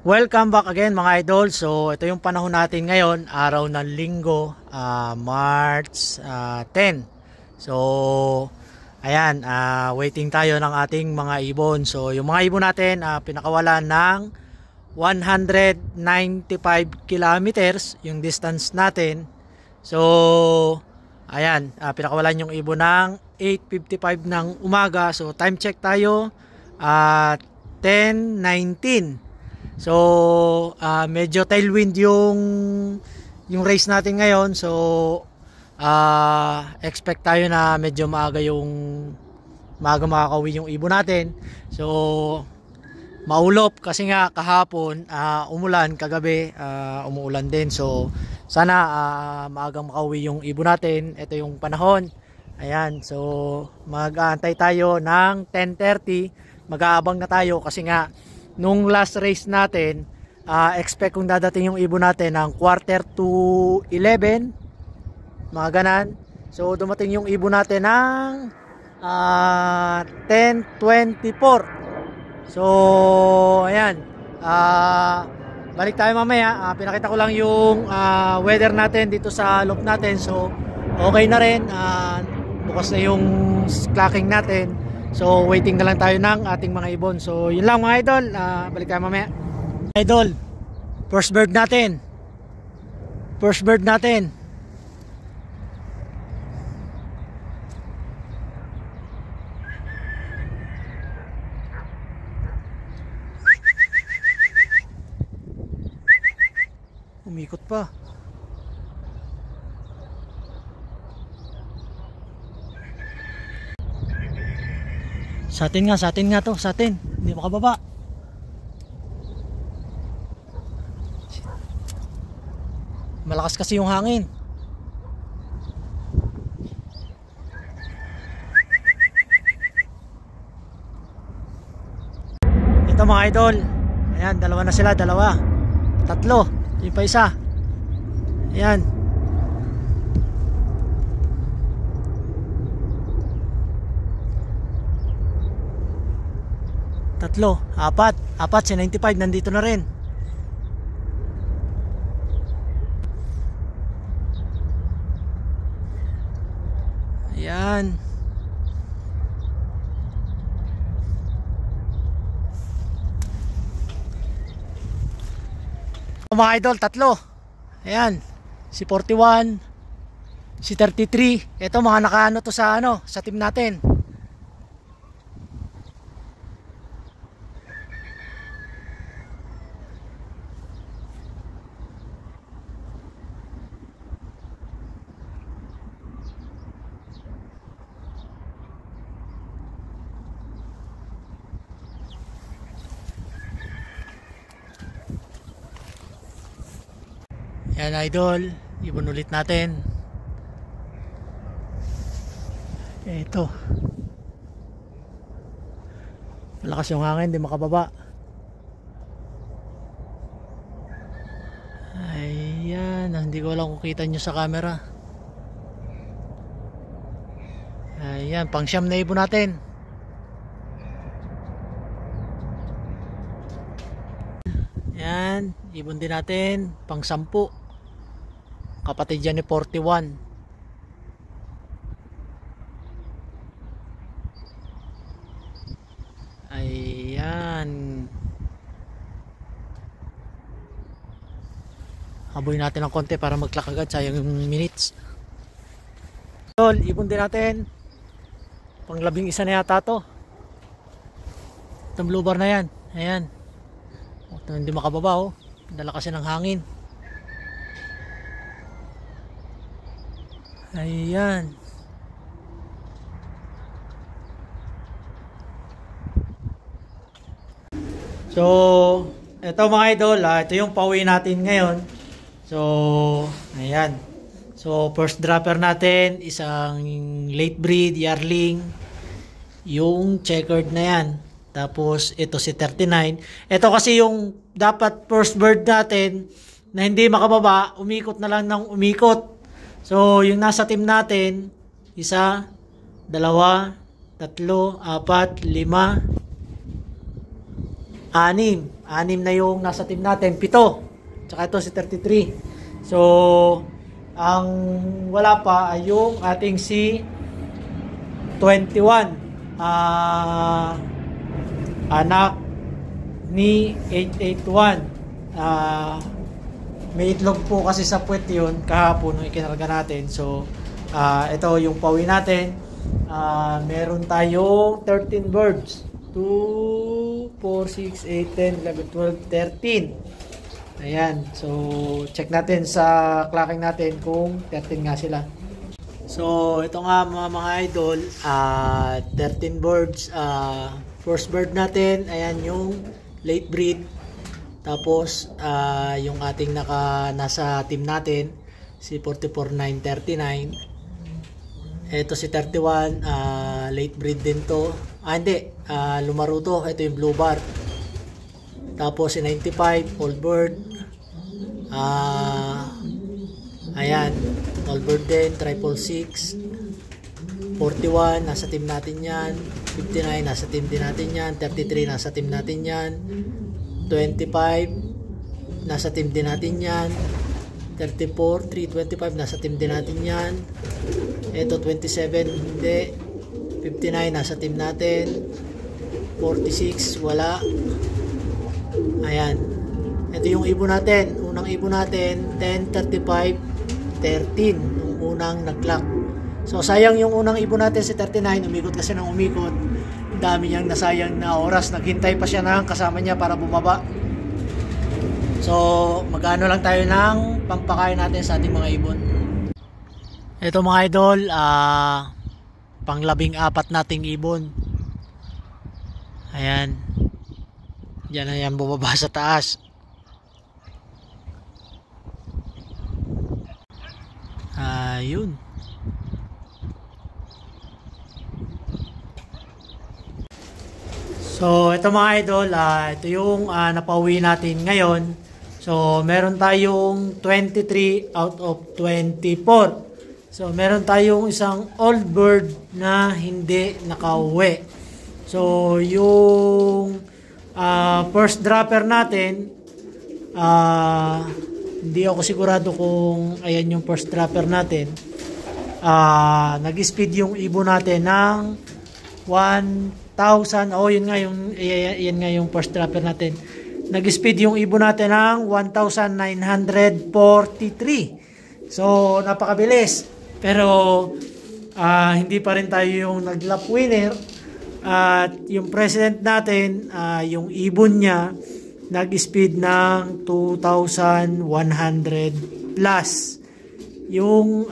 Welcome back again mga idol. So ito yung panahon natin ngayon, araw ng linggo, March 10. So ayan, waiting tayo ng ating mga ibon. So yung mga ibon natin pinakawalan ng 195 kilometers yung distance natin. So ayan, pinakawalan yung ibon ng 8:55 ng umaga. So time check tayo, 10:19. So medyo tailwind yung race natin ngayon. So expect tayo na medyo maaga makakauwi yung ibon natin. So maulop kasi nga kahapon umulan, kagabi umuulan din. So sana maagang makauwi yung ibon natin. Ito yung panahon. Ayan, so mag-aantay tayo ng 10:30. Mag-aabang na tayo kasi nga nung last race natin, expect kung dadating yung ibon natin ng 11:45, mga ganan. So dumating yung ibon natin ng 10:24. So ayan, balik tayo mamaya. Pinakita ko lang yung weather natin dito sa loop natin. So okay na rin, bukas na yung clocking natin. So waiting na lang tayo ng ating mga ibon. So yun lang mga idol, balik tayo mamaya. Idol, first bird natin. First bird natin. Umikot pa. Sa atin nga to, sa atin. Hindi makababa. Malakas kasi yung hangin. Ito mga idol. Ayan, dalawa na sila, dalawa. Tatlo, yung pa isa. Ayan. Tatlo, apat si 95 nandito na rin. Ayan. Mga idol, tatlo. Ayan, si 41, si 33. Ito mga nakaano to sa sa team natin. Yan idol, ibon ulit natin. Ito. Malakas yung hangin, hindi makababa. Ayan, hindi ko alam kung kita nyo sa camera. Ayan, pang siyam na ibon natin. Ayan, ibon din natin, pang 10. Kapatid dyan ni 41. Ayan. Haboy natin ng konti para mag-clock agad. Sayang yung minutes. Ibon din natin. Pang 11 na yata to. Itong blue bar na yan. Ayan. Hindi makababa oh. Dala kasi ng hangin. Ayan. So ito mga idol, ito yung pauwi natin ngayon. So ayan. So first dropper natin, isang late breed yearling, yung checkered na yan. Tapos ito si 39. Ito kasi yung dapat first bird natin na hindi makababa, umikot na lang ng umikot. So yung nasa team natin, isa, dalawa, tatlo, apat, lima, Anim na yung nasa team natin. 7. Tsaka ito si 33. So, ang wala pa ay yung ating si 21. Anak ni 881. May itlog po kasi sa puwet yun kahapon nung ikinarga natin. So, ito yung pawi natin. Meron tayong 13 birds. 2, 4, 6, 8, 10, 11, 12, 13. Ayan. So, check natin sa clocking natin kung 13 nga sila. So, ito nga mga idol. 13 birds. First bird natin, ayan yung late breed. Tapos, yung ating nasa team natin, si 44939. Ito si 31, late breed din to. Hindi, lumaro to. Ito yung blue bar. Tapos si 95, old bird. Ayan, old bird din, 666. 41, nasa team natin yan. 59, nasa team din natin yan. 33, nasa team natin yan. 25, nasa team din natin yan. 34, 325, nasa team din natin yan. Ito 27, hindi. 59, nasa team natin. 46, wala. Ayan. Ito yung ibon natin. Unang ibon natin, 10, 35, 13. Yung unang nag-clock. So sayang yung unang ibon natin si 39. Umikot kasi ng umikot. Dami niyang nasayang na oras. Naghintay pa siya ng kasama niya para bumaba. So magkano lang tayo ng pampakain natin sa ating mga ibon. Ito mga idol, pang 14 nating ibon. Ayan. Diyan na yan bumaba sa taas. Ayun. So, ito mga idol, ito yung napauwi natin ngayon. So, meron tayong 23 out of 24. So, meron tayong isang old bird na hindi nakauwi. So, yung first dropper natin, hindi ako sigurado kung ayan yung first dropper natin. Nag-speed yung ibon natin ng 1,000. Yun nga yung first dropper natin. Nag-speed yung ibon natin ng 1,943. So, napakabilis. Pero, hindi pa rin tayo yung nag-lap winner. At yung president natin, yung ibon niya, nag-speed ng 2,100 plus yung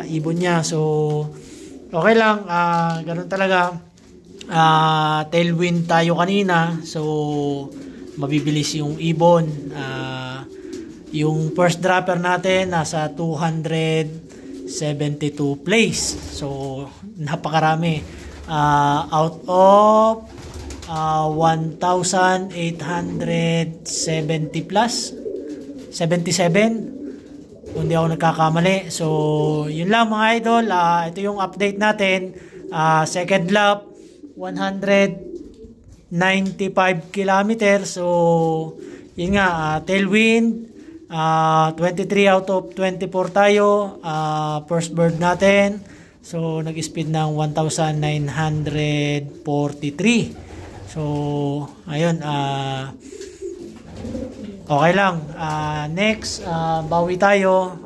ibon niya. So, okay lang. Ganun talaga. Tailwind tayo kanina. So, mabibilis yung ibon. Yung first dropper natin, nasa 272 plays. So, napakarami. Out of 1,870 plus 77 kung di ako nagkakamali. So yun lang mga idol, ito yung update natin. Second lap 195 kilometers. So yun nga, tailwind 23 out of 24 tayo. First bird natin, so nag-speed ng 1,943. So, ayun, okay lang. Next, bawi tayo.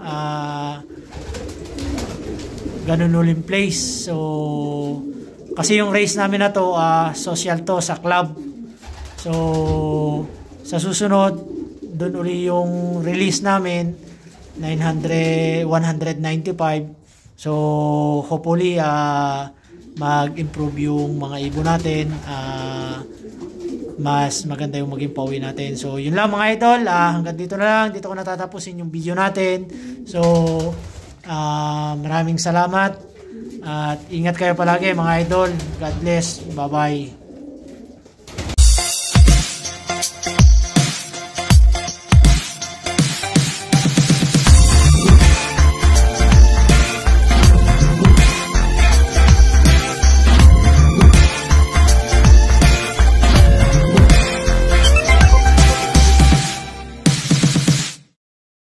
Ganun uling place. So, kasi yung race namin na to, social to, sa club. So, sa susunod, dun uli yung release namin, 195. So, hopefully, mag-improve yung mga ibon natin, mas maganda yung maging pauwi natin. So yun lang mga idol, hanggang dito na lang, dito ko natatapusin yung video natin. So maraming salamat at ingat kayo palagi mga idol. God bless, bye bye.